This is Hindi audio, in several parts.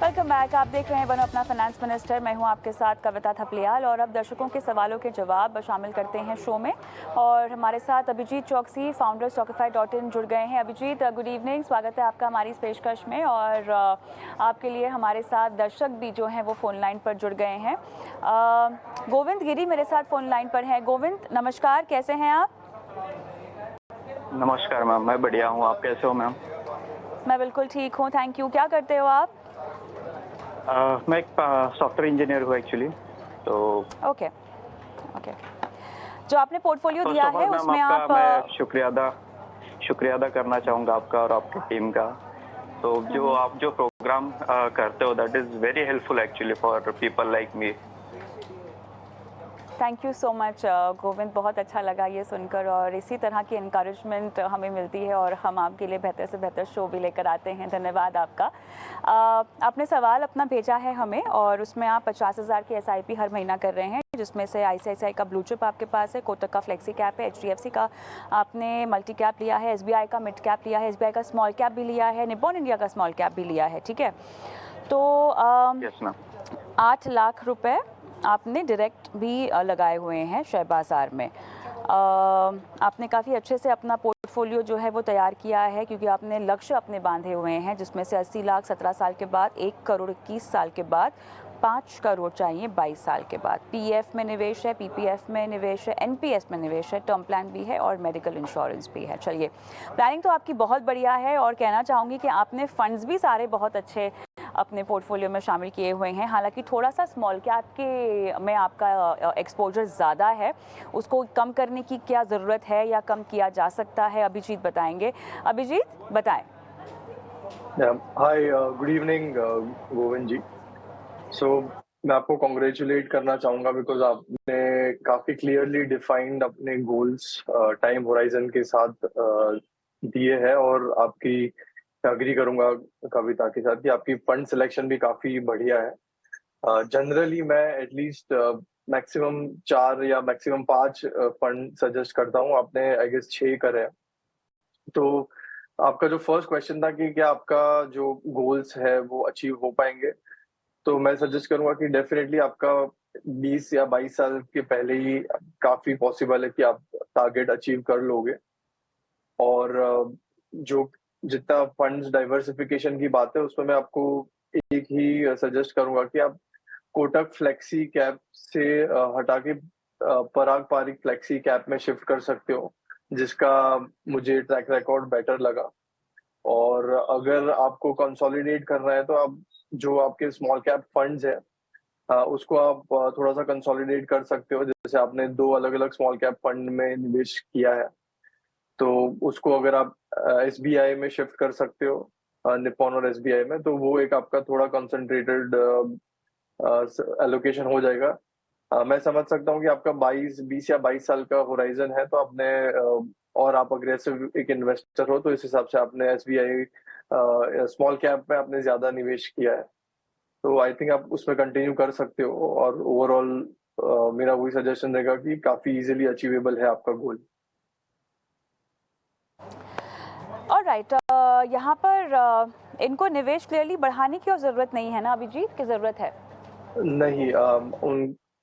Welcome back. आप देख रहे हैं बनो अपना फाइनेंस मिनिस्टर। मैं हूं आपके साथ कविता थपलियाल और अब दर्शकों के सवालों के जवाब शामिल करते हैं शो में। और हमारे साथ अभिजीत चौकसी, फाउंडर Stockify.in जुड़ गए हैं। अभिजीत, गुड इवनिंग, स्वागत है आपका हमारी इस पेशकश में। और आपके लिए हमारे साथ दर्शक भी जो हैं वो फ़ोन लाइन पर जुड़ गए हैं। गोविंद गिरी मेरे साथ फ़ोन लाइन पर हैं। गोविंद नमस्कार, कैसे हैं आप? नमस्कार मैम, मैं बढ़िया हूँ। आप कैसे हो मैम? मैं बिल्कुल ठीक हूँ, थैंक यू। क्या करते हो आप? मैं एक सॉफ्टवेयर इंजीनियर हूँ एक्चुअली। तो ओके। जो आपने पोर्टफोलियो फर्स्ट दिया ऑफ है ऑल मैम, उसमें आपका आप मैं शुक्रिया अदा करना चाहूँगा आपका और आपकी टीम का। तो जो आप जो प्रोग्राम करते हो that is very helpful actually for people like me. Thank you so much Govind, बहुत अच्छा लगा ये सुनकर और इसी तरह की इनकरेजमेंट हमें मिलती है और हम आपके लिए बेहतर से बेहतर शो भी लेकर आते हैं। धन्यवाद आपका। आपने सवाल अपना भेजा है हमें और उसमें आप 50,000 की SIP हर महीना कर रहे हैं, जिसमें से ICICI का ब्लू चिप आपके पास है, कोटक का फ्लेक्सी कैप है, HDFC का आपने मल्टी कैप लिया है, SBI का मिड कैप लिया है, SBI का स्मॉल कैप भी लिया है, निप्पॉन इंडिया का स्मॉल कैप भी लिया है। ठीक है, तो 8 लाख रुपए आपने डायरेक्ट भी लगाए हुए हैं शेयर बाज़ार में। आपने काफ़ी अच्छे से अपना पोर्टफोलियो जो है वो तैयार किया है, क्योंकि आपने लक्ष्य अपने बांधे हुए हैं, जिसमें से 80 लाख 17 साल के बाद, 1 करोड़ 21 साल के बाद, 5 करोड़ चाहिए 22 साल के बाद। PF में निवेश है, PPF में निवेश है, NPS में निवेश है, टर्म प्लान भी है और मेडिकल इंश्योरेंस भी है। चलिए, प्लानिंग तो आपकी बहुत बढ़िया है और कहना चाहूँगी कि आपने फंड्स भी सारे बहुत अच्छे अपने पोर्टफोलियो में शामिल किए हुए हैं। हालांकि थोड़ा सा स्मॉल कैप के में आपका एक्सपोजर ज़्यादा है, उसको कम करने की क्या ज़रूरत है या कम किया जा सकता है, अभिजीत बताएंगे। अभिजीत बताएं। हाय, गुड इवनिंग गोविंद जी। मैं आपको कॉन्ग्रेचुलेट करना चाहूँगा बिकॉज आपने काफ़ी क्लियरली डिफाइंड अपने गोल्स टाइम होराइजन के साथ दिए हैं और आपकी एग्री करूँगा कविता के साथ कि आपकी फंड सिलेक्शन भी काफ़ी बढ़िया है। जनरली मैं एटलीस्ट मैक्सिमम 4 या मैक्सिमम 5 फंड सजेस्ट करता हूँ। आपने आई गेस 6 करे हैं। तो आपका जो फर्स्ट क्वेश्चन था कि क्या आपका जो गोल्स है वो अचीव हो पाएंगे, तो मैं सजेस्ट करूंगा कि डेफिनेटली आपका 20 या 22 साल के पहले ही काफी पॉसिबल है कि आप टारगेट अचीव कर लोगे। और जो जितना फंड्स डाइवर्सिफिकेशन की बात है उसमें मैं आपको एक ही सजेस्ट करूंगा कि आप कोटक फ्लेक्सी कैप से हटा के पराग पारिक फ्लेक्सी कैप में शिफ्ट कर सकते हो, जिसका मुझे ट्रैक रिकॉर्ड बेटर लगा। और अगर आपको कंसोलिडेट करना है तो आप जो आपके स्मॉल कैप फंड्स है उसको आप थोड़ा सा कंसोलिडेट कर सकते हो। जैसे आपने 2 अलग अलग स्मॉल कैप फंड में निवेश किया है, तो उसको अगर आप SBI में शिफ्ट कर सकते हो, निप्पॉन और SBI में, तो वो एक आपका थोड़ा कंसंट्रेटेड एलोकेशन हो जाएगा। मैं समझ सकता हूँ कि आपका 20 या 22 साल का होराइजन है, तो आपने और आप अग्रेसिव एक इन्वेस्टर हो, तो इस हिसाब से आपने SBI स्मॉल कैप में आपने ज्यादा निवेश किया है। तो आई थिंक आप उसमें कंटिन्यू कर सकते हो और ओवरऑल मेरा वही सजेशन रहेगा कि काफी इजीली अचीवेबल है आपका गोल। ऑलराइट, यहाँ पर इनको निवेश क्लियरली बढ़ाने की और ज़रूरत नहीं है ना अभिजीत, की ज़रूरत है? नहीं,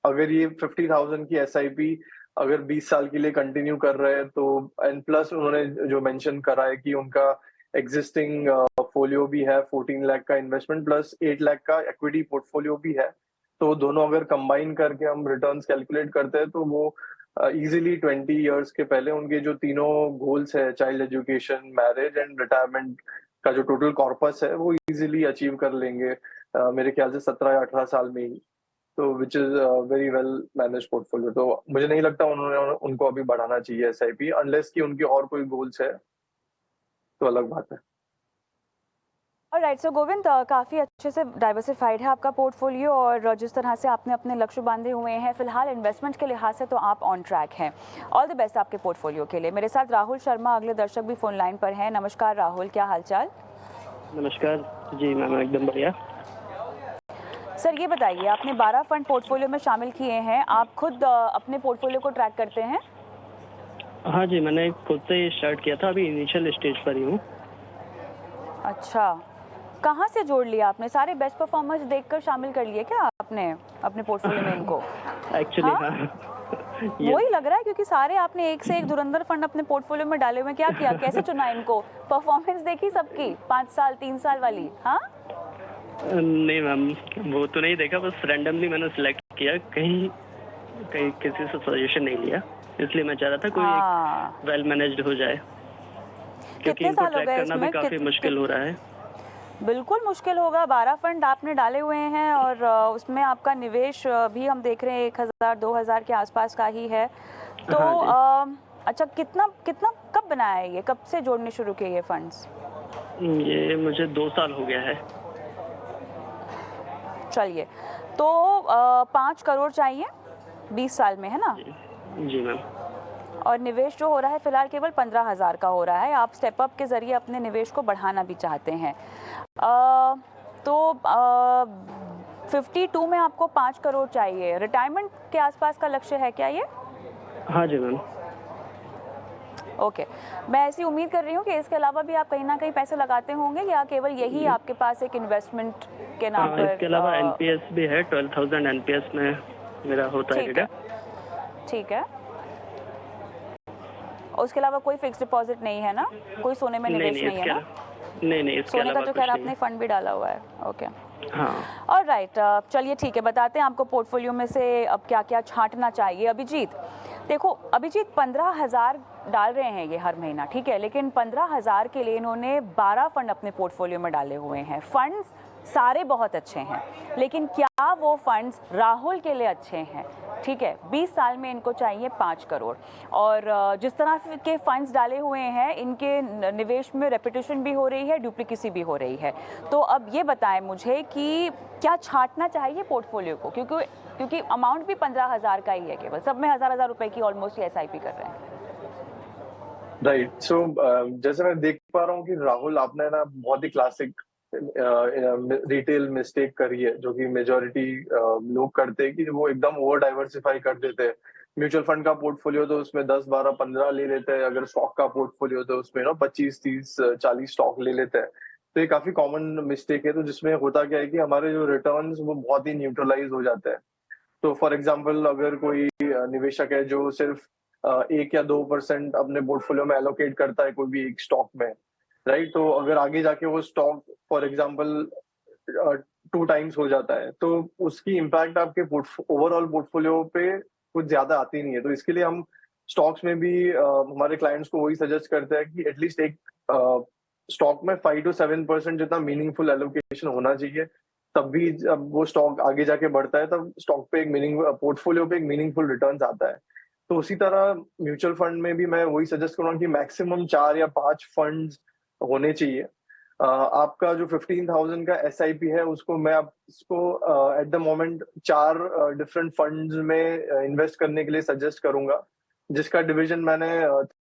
अगर ये 50,000 की SIP अगर 20 साल के लिए कंटिन्यू कर रहे हैं तो, एंड प्लस उन्होंने जो मेंशन करा है कि उनका एग्जिस्टिंग पोर्टफोलियो भी है 14 लाख का इन्वेस्टमेंट प्लस 8 लाख का इक्विटी पोर्टफोलियो भी है, तो दोनों अगर कंबाइन करके हम रिटर्न्स कैलकुलेट करते हैं तो वो इजीली 20 इयर्स के पहले उनके जो तीनों गोल्स है, child education, marriage and retirement का जो टोटल कॉर्पस है वो इजीली अचीव कर लेंगे, मेरे ख्याल से 17 या 18 साल में ही। तो which is very well manage portfolio. तो मुझे नहीं लगता उन्होंने उनको अभी बढ़ाना चाहिए SIP, अनलेस कि उनकी और कोई गोल्स है तो अलग बात है। ऑलराइट, सो गोविंद, काफ़ी अच्छे से डाइवर्सिफाइड है आपका पोर्टफोलियो और जिस तरह से आपने अपने लक्ष्य बांधे हुए हैं, फिलहाल इन्वेस्टमेंट के लिहाज से तो आप ऑन ट्रैक हैं। ऑल द बेस्ट आपके पोर्टफोलियो के लिए। मेरे साथ राहुल शर्मा अगले दर्शक भी फोन लाइन पर हैं। नमस्कार राहुल, क्या हालचाल? नमस्कार जी मैम, एकदम बढ़िया। सर ये बताइए, आपने 12 फंड पोर्टफोलियो में शामिल किए हैं, आप खुद अपने पोर्टफोलियो को ट्रैक करते हैं? हाँ जी, मैंने खुद से स्टार्ट किया था, अभी इनिशियल स्टेज पर ही हूँ। अच्छा, कहाँ से जोड़ लिया आपने? सारे बेस्ट परफॉर्मर्स देखकर शामिल कर लिए क्या आपने अपने पोर्टफोलियो में इनको? एक्चुअली हाँ? हाँ वही लग रहा है, क्योंकि सारे आपने एक से एक धुरंधर फंड अपने पोर्टफोलियो में डाले हुए हैं। क्या किया, कैसे चुना इनको? परफॉर्मेंस देखी सबकी 5 साल 3 साल वाली? हाँ, नहीं मैम, वो तो नहीं देखा, बस रैंडमली मैंने सिलेक्ट किया, कहीं कहीं किसी से सजेशन नहीं लिया, इसलिए मैं चाह रहा था कोई हाँ। वेल मैनेज्ड हो जाए, क्योंकि कितने इनको साल हो ट्रैक गए करना भी इसमें? काफ़ी मुश्किल हो रहा है। बिल्कुल मुश्किल होगा। 12 फंड आपने डाले हुए हैं और उसमें आपका निवेश भी हम देख रहे हैं 1000-2000 के आसपास का ही है। तो हाँ अच्छा, कितना कितना कब बनाया है ये? कब से जोड़ने शुरू किए ये फंड्स? ये मुझे 2 साल हो गया है। चलिए, तो 5 करोड़ चाहिए 20 साल में, है ना? जी मैम। और निवेश जो हो रहा है फिलहाल केवल 15,000 का हो रहा है। आप स्टेप अप के ज़रिए अपने निवेश को बढ़ाना भी चाहते हैं। तो 52 में आपको 5 करोड़ चाहिए। रिटायरमेंट के आसपास का लक्ष्य है क्या ये? हाँ जी मैम। ओके, मैं ऐसी उम्मीद कर रही हूँ कि इसके अलावा भी आप कहीं ना कहीं पैसे लगाते होंगे, या केवल यही आपके पास एक इन्वेस्टमेंट के नाम पर? इसके अलावा एनपीएस भी है, 12,000 एनपीएस में मेरा होता है ठीक है, ठीक है। और उसके अलावा कोई फिक्स डिपॉजिट नहीं है ना? कोई सोने में निवेश नहीं है ना? नहीं, इसके सोने का अलावा तो कुछ खैर नहीं आपने फंड भी डाला हुआ है। ओके, हाँ। और राइट, चलिए ठीक है, बताते हैं आपको पोर्टफोलियो में से अब क्या क्या छांटना चाहिए। अभिजीत, देखो अभिजीत, 15,000 डाल रहे हैं ये हर महीना, ठीक है, लेकिन 15,000 के लिए इन्होंने 12 फंड अपने पोर्टफोलियो में डाले हुए हैं। फंड्स सारे बहुत अच्छे हैं, लेकिन क्या वो फंड्स राहुल के लिए अच्छे हैं? ठीक है, 20 साल में इनको चाहिए 5 करोड़, और जिस तरह के फंड्स डाले हुए हैं इनके निवेश में रेपिटेशन भी हो रही है, डुप्लीकेसी भी हो रही है। तो अब ये बताएं मुझे कि क्या छांटना चाहिए पोर्टफोलियो को, क्योंकि अमाउंट भी 15,000 का ही है, केवल सब में 1,000 रुपए की ऑलमोस्ट एसआईपी कर रहे हैं। राइट, सो जैसे मैं देख पा रहा हूँ कि राहुल आपने ना बहुत ही क्लासिक रिटेल मिस्टेक करी है, जो कि मेजोरिटी लोग करते हैं कि वो एकदम ओवर डाइवर्सिफाई कर देते हैं। म्यूचुअल फंड का पोर्टफोलियो तो उसमें 10 12 15 ले लेते हैं, अगर स्टॉक का पोर्टफोलियो तो उसमें 25 30 40 स्टॉक ले लेते हैं। तो ये काफी कॉमन मिस्टेक है। तो जिसमें होता क्या है कि हमारे जो रिटर्न्स वो बहुत ही न्यूट्रलाइज हो जाते हैं। तो फॉर एग्जाम्पल, अगर कोई निवेशक है जो सिर्फ 1 या 2% अपने पोर्टफोलियो में एलोकेट करता है कोई भी एक स्टॉक में, राइट, तो अगर आगे जाके वो स्टॉक फॉर एग्जाम्पल 2 टाइम्स हो जाता है, तो उसकी इम्पैक्ट आपके ओवरऑल पोर्टफोलियो पे कुछ ज्यादा आती नहीं है। तो इसके लिए हम स्टॉक्स में भी हमारे क्लाइंट्स को वही सजेस्ट करते हैं कि एटलीस्ट एक स्टॉक में 5 to 7% जितना मीनिंगफुल एलोकेशन होना चाहिए। तब भी जब वो स्टॉक आगे जाके बढ़ता है तब स्टॉक पे एक पोर्टफोलियो पे एक मीनिंगफुल रिटर्न्स आता है। तो उसी तरह म्यूचुअल फंड में भी मैं वही सजेस्ट करूंगा कि मैक्सिमम 4 या 5 फंड्स होने चाहिए। आपका जो 15,000 का एसआईपी है उसको मैं आपको at the moment 4 different funds में इन्वेस्ट करने के लिए सजेस्ट करूंगा, जिसका डिवीजन मैंने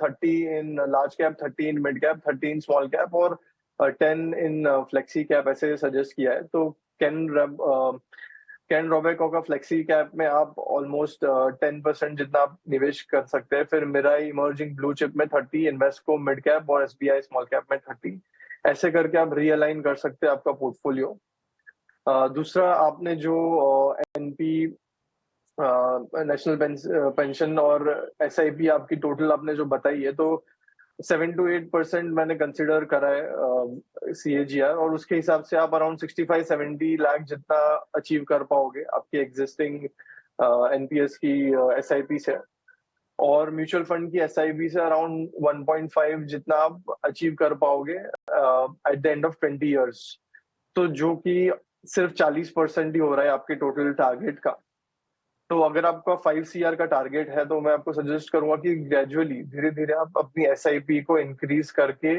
30 in large cap, 30 in mid cap, 30 in small cap और 10 इन फ्लेक्सी कैप ऐसे सजेस्ट किया है। तो कैन रोबेको का फ्लेक्सी कैप में आप ऑलमोस्ट 10% जितना आप निवेश कर सकते हैं। फिर मिराई इमर्जिंग ब्लू चिप में 30, इन्वेस्को मिड कैप और एसबीआई स्मॉल कैप में 30, ऐसे करके आप रीअलाइन कर सकते हैं आपका पोर्टफोलियो। दूसरा, आपने जो एनपी नेशनल पेंशन और एसआईपी आपकी टोटल आपने जो बताई है, तो 7 to 8% मैंने कंसिडर करा है सीएजीआर, और उसके हिसाब से आप अराउंड 65-70 लाख जितना अचीव कर पाओगे आपकी एग्जिस्टिंग एनपीएस की एसआईपी से। और म्यूचुअल फंड की एसआईपी से अराउंड 1.5 जितना आप अचीव कर पाओगे at the end of 20 years. तो जो कि सिर्फ 40% ही हो रहा है आपके टोटल टारगेट का। तो अगर आपका 5 CR का टारगेट है तो मैं आपको सजेस्ट करूंगा कि ग्रेजुअली धीरे धीरे आप अपनी एसआईपी को इंक्रीज करके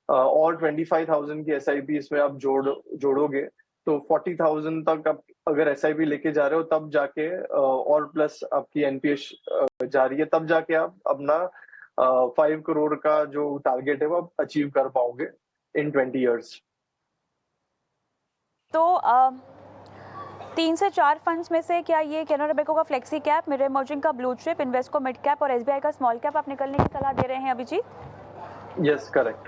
और 25,000 की एसआईपी इसमें आप जोड़ोगे तो 40,000 तक आप अगर एसआईपी लेके जा रहे हो, तब जाके और प्लस आपकी एनपीएस जा रही है, तब जाके आप अपना 5 करोड़ का जो टारगेट है वो आप अचीव कर पाओगे इन 20 ईयर्स। तो 3 से 4 फंड्स में से क्या ये कैनरा रोबेको का फ्लेक्सी कैप, मिरर इमर्जिंग का blue chip, Invesco mid cap और एसबीआई का स्मॉल कैप आप निकलने की सलाह दे रहे हैं Abhijit? Yes, correct.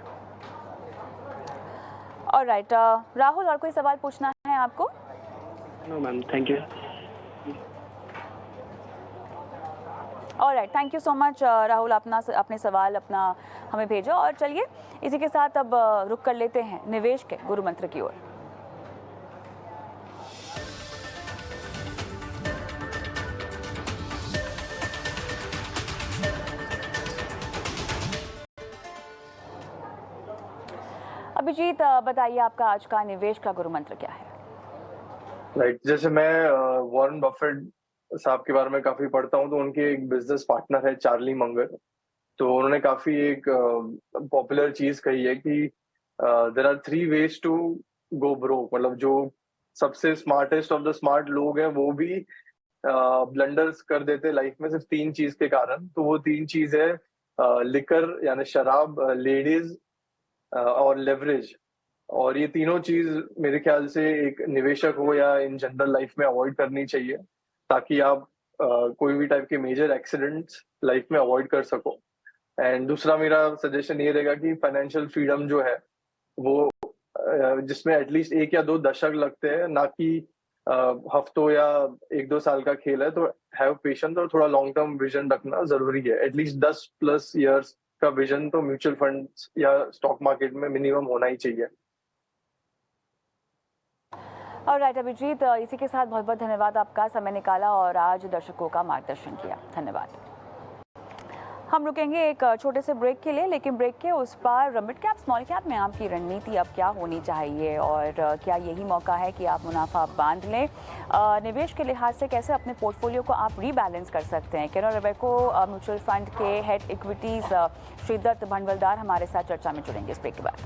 Alright, Rahul और कोई सवाल पूछना है आपको? No ma'am, thank you. Alright, thank you so much Rahul, अपने सवाल हमें भेजो। और चलिए इसी के साथ अब रुक कर लेते हैं निवेश के गुरु मंत्र की ओर। अभिजीत, बताइए आपका आज का निवेश का गुरु मंत्र क्या है? राइट, जैसे मैं वॉरेन बफेट साहब के बारे में काफी पढ़ता हूँ, तो उनके एक बिजनेस पार्टनर है चार्ली मंगर। तो उन्होंने काफी एक पॉपुलर चीज कही है कि there are 3 ways to go broke. मतलब जो सबसे स्मार्टेस्ट ऑफ द स्मार्ट लोग हैं वो भी ब्लंडर्स कर देते लाइफ में सिर्फ 3 चीज के कारण। तो वो 3 चीज है लिकर यानी शराब, लेडीज और लेवरेज। और ये तीनों चीज मेरे ख्याल से एक निवेशक हो या इन जनरल लाइफ में अवॉइड करनी चाहिए, ताकि आप कोई भी टाइप के मेजर एक्सीडेंट्स लाइफ में अवॉइड कर सको। एंड दूसरा मेरा सजेशन ये रहेगा कि फाइनेंशियल फ्रीडम जो है वो जिसमें एटलीस्ट 1 या 2 दशक लगते हैं, ना कि हफ्तों या 1-2 साल का खेल है। तो हैव पेशेंस और थोड़ा लॉन्ग टर्म विजन रखना जरूरी है। एटलीस्ट 10+ ईयर्स का विजन तो म्यूचुअल फंड्स या स्टॉक मार्केट में मिनिमम होना ही चाहिए। ऑलराइट अभिजीत, इसी के साथ बहुत बहुत धन्यवाद आपका, समय निकाला और आज दर्शकों का मार्गदर्शन किया। धन्यवाद। हम रुकेंगे एक छोटे से ब्रेक के लिए, लेकिन ब्रेक के उस पार मिड कैप स्मॉल कैप में आपकी रणनीति अब क्या होनी चाहिए और क्या यही मौका है कि आप मुनाफा बांध लें? निवेश के लिहाज से कैसे अपने पोर्टफोलियो को आप रीबैलेंस कर सकते हैं? कैनरा रोबेको म्यूचुअल फंड के हेड इक्विटीज श्रीदत्त भंडवलदार हमारे साथ चर्चा में जुड़ेंगे इस ब्रेक के बाद।